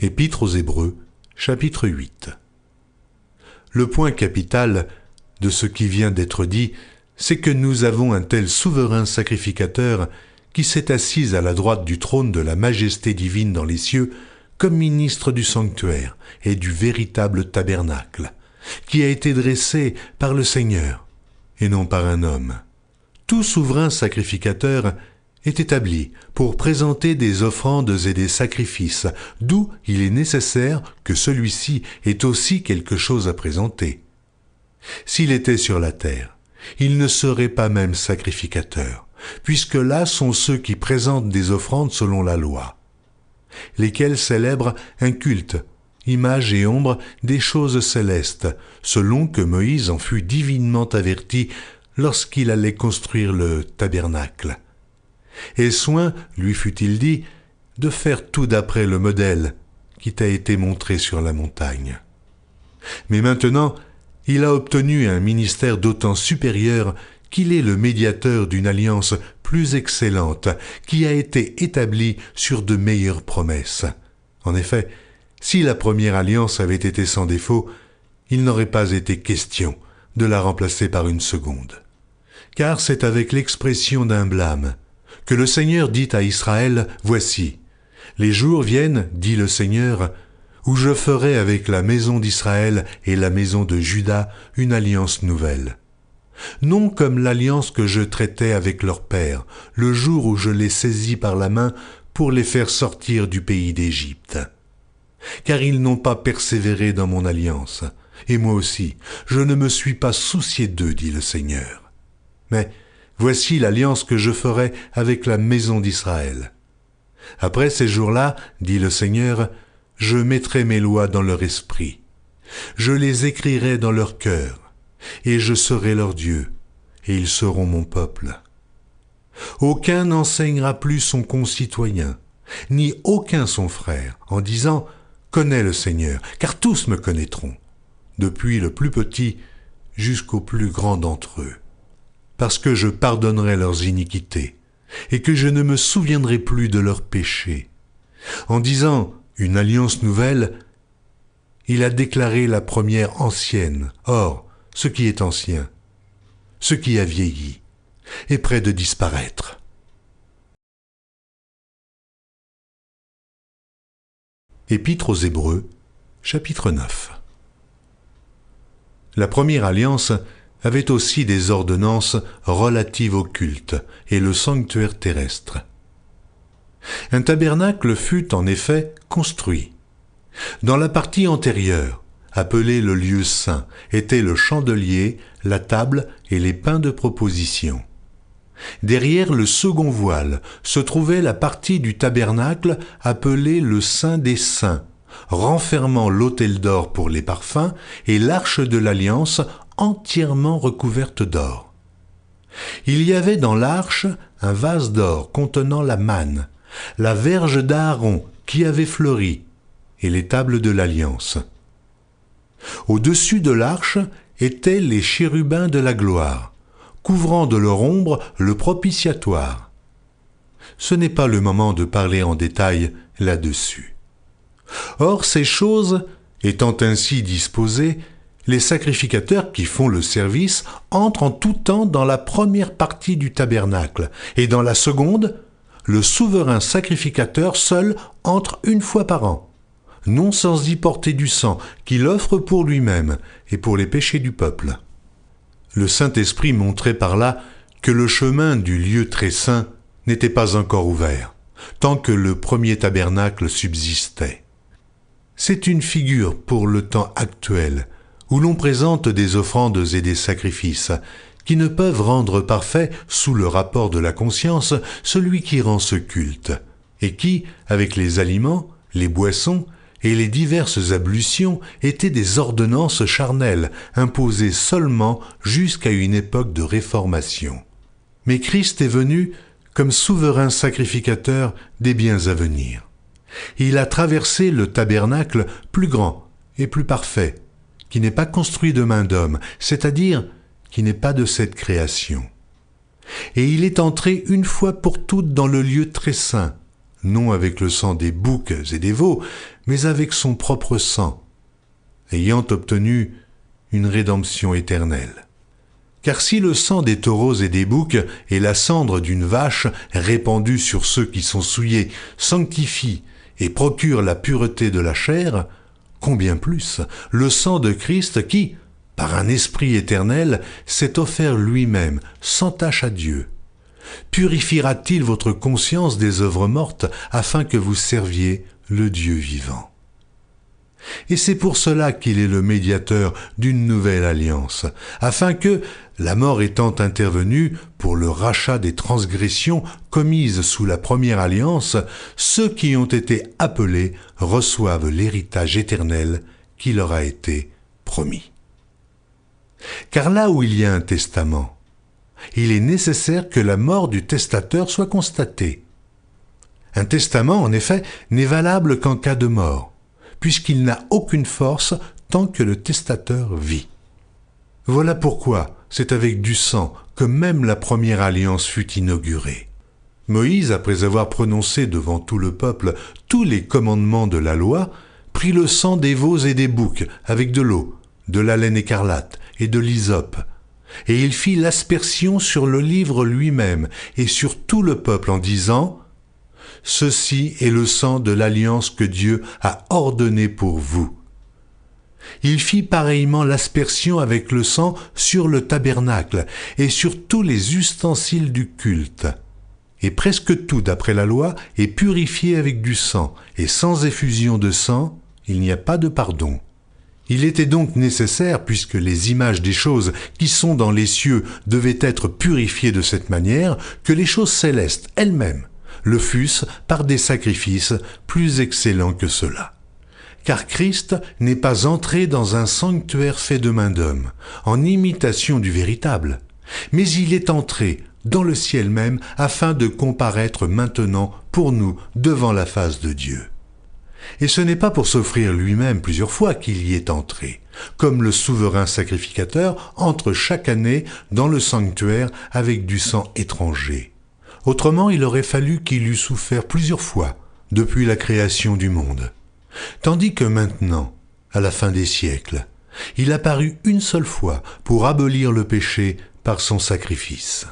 Épître aux Hébreux, chapitre 8. Le point capital de ce qui vient d'être dit, c'est que nous avons un tel souverain sacrificateur qui s'est assis à la droite du trône de la majesté divine dans les cieux, comme ministre du sanctuaire et du véritable tabernacle, qui a été dressé par le Seigneur et non par un homme. Tout souverain sacrificateur est établi pour présenter des offrandes et des sacrifices, d'où il est nécessaire que celui-ci ait aussi quelque chose à présenter. S'il était sur la terre, il ne serait pas même sacrificateur, puisque là sont ceux qui présentent des offrandes selon la loi, lesquels célèbrent un culte, image et ombre des choses célestes, selon que Moïse en fut divinement averti lorsqu'il allait construire le tabernacle. Et soin, lui fut-il dit, de faire tout d'après le modèle qui t'a été montré sur la montagne. Mais maintenant, il a obtenu un ministère d'autant supérieur qu'il est le médiateur d'une alliance plus excellente, qui a été établie sur de meilleures promesses. En effet, si la première alliance avait été sans défaut, il n'aurait pas été question de la remplacer par une seconde. Car c'est avec l'expression d'un blâme que le Seigneur dit à Israël, « Voici, les jours viennent, dit le Seigneur, où je ferai avec la maison d'Israël et la maison de Juda une alliance nouvelle. Non comme l'alliance que je traitais avec leur père, le jour où je les saisis par la main pour les faire sortir du pays d'Égypte. Car ils n'ont pas persévéré dans mon alliance, et moi aussi, je ne me suis pas soucié d'eux, dit le Seigneur. Mais voici l'alliance que je ferai avec la maison d'Israël. Après ces jours-là, dit le Seigneur, je mettrai mes lois dans leur esprit. Je les écrirai dans leur cœur, et je serai leur Dieu, et ils seront mon peuple. Aucun n'enseignera plus son concitoyen, ni aucun son frère, en disant « Connais le Seigneur », car tous me connaîtront, depuis le plus petit jusqu'au plus grand d'entre eux. Parce que je pardonnerai leurs iniquités, et que je ne me souviendrai plus de leurs péchés. En disant une alliance nouvelle, il a déclaré la première ancienne. Or, ce qui est ancien, ce qui a vieilli, est près de disparaître. Épître aux Hébreux, chapitre 9. La première alliance avait aussi des ordonnances relatives au culte et le sanctuaire terrestre. Un tabernacle fut en effet construit. Dans la partie antérieure, appelée le lieu saint, étaient le chandelier, la table et les pains de proposition. Derrière le second voile se trouvait la partie du tabernacle appelée le Saint des Saints, renfermant l'autel d'or pour les parfums et l'arche de l'alliance entièrement recouverte d'or. Il y avait dans l'arche un vase d'or contenant la manne, la verge d'Aaron qui avait fleuri, et les tables de l'alliance. Au-dessus de l'arche étaient les chérubins de la gloire, couvrant de leur ombre le propitiatoire. Ce n'est pas le moment de parler en détail là-dessus. Or, ces choses étant ainsi disposées, les sacrificateurs qui font le service entrent en tout temps dans la première partie du tabernacle, et dans la seconde, le souverain sacrificateur seul entre une fois par an, non sans y porter du sang qu'il offre pour lui-même et pour les péchés du peuple. Le Saint-Esprit montrait par là que le chemin du lieu très saint n'était pas encore ouvert, tant que le premier tabernacle subsistait. C'est une figure pour le temps actuel, où l'on présente des offrandes et des sacrifices, qui ne peuvent rendre parfait, sous le rapport de la conscience, celui qui rend ce culte, et qui, avec les aliments, les boissons et les diverses ablutions, étaient des ordonnances charnelles, imposées seulement jusqu'à une époque de réformation. Mais Christ est venu comme souverain sacrificateur des biens à venir. Il a traversé le tabernacle plus grand et plus parfait, qui n'est pas construit de main d'homme, c'est-à-dire qui n'est pas de cette création. Et il est entré une fois pour toutes dans le lieu très saint, non avec le sang des boucs et des veaux, mais avec son propre sang, ayant obtenu une rédemption éternelle. Car si le sang des taureaux et des boucs et la cendre d'une vache répandue sur ceux qui sont souillés sanctifie et procure la pureté de la chair, combien plus le sang de Christ qui, par un esprit éternel, s'est offert lui-même sans tache à Dieu, purifiera-t-il votre conscience des œuvres mortes afin que vous serviez le Dieu vivant? Et c'est pour cela qu'il est le médiateur d'une nouvelle alliance, afin que, la mort étant intervenue pour le rachat des transgressions commises sous la première alliance, ceux qui ont été appelés reçoivent l'héritage éternel qui leur a été promis. Car là où il y a un testament, il est nécessaire que la mort du testateur soit constatée. Un testament, en effet, n'est valable qu'en cas de mort, puisqu'il n'a aucune force tant que le testateur vit. Voilà pourquoi c'est avec du sang que même la première alliance fut inaugurée. Moïse, après avoir prononcé devant tout le peuple tous les commandements de la loi, prit le sang des veaux et des boucs avec de l'eau, de la laine écarlate et de l'hysope, et il fit l'aspersion sur le livre lui-même et sur tout le peuple en disant « Ceci est le sang de l'alliance que Dieu a ordonné pour vous. » Il fit pareillement l'aspersion avec le sang sur le tabernacle et sur tous les ustensiles du culte. Et presque tout, d'après la loi, est purifié avec du sang, et sans effusion de sang, il n'y a pas de pardon. Il était donc nécessaire, puisque les images des choses qui sont dans les cieux devaient être purifiées de cette manière, que les choses célestes elles-mêmes le fussent par des sacrifices plus excellents que ceux-là. Car Christ n'est pas entré dans un sanctuaire fait de main d'homme, en imitation du véritable, mais il est entré dans le ciel même afin de comparaître maintenant pour nous devant la face de Dieu. Et ce n'est pas pour s'offrir lui-même plusieurs fois qu'il y est entré, comme le souverain sacrificateur entre chaque année dans le sanctuaire avec du sang étranger. Autrement, il aurait fallu qu'il eût souffert plusieurs fois depuis la création du monde. Tandis que maintenant, à la fin des siècles, il apparut une seule fois pour abolir le péché par son sacrifice.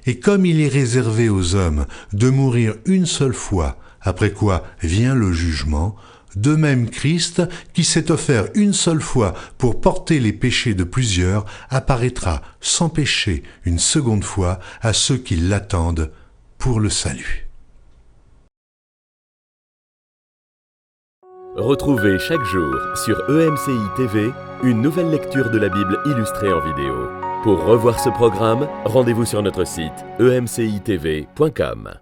Et comme il est réservé aux hommes de mourir une seule fois, après quoi vient le jugement, de même Christ, qui s'est offert une seule fois pour porter les péchés de plusieurs, apparaîtra sans péché une seconde fois à ceux qui l'attendent pour le salut. Retrouvez chaque jour sur EMCI TV une nouvelle lecture de la Bible illustrée en vidéo. Pour revoir ce programme, rendez-vous sur notre site emcitv.com.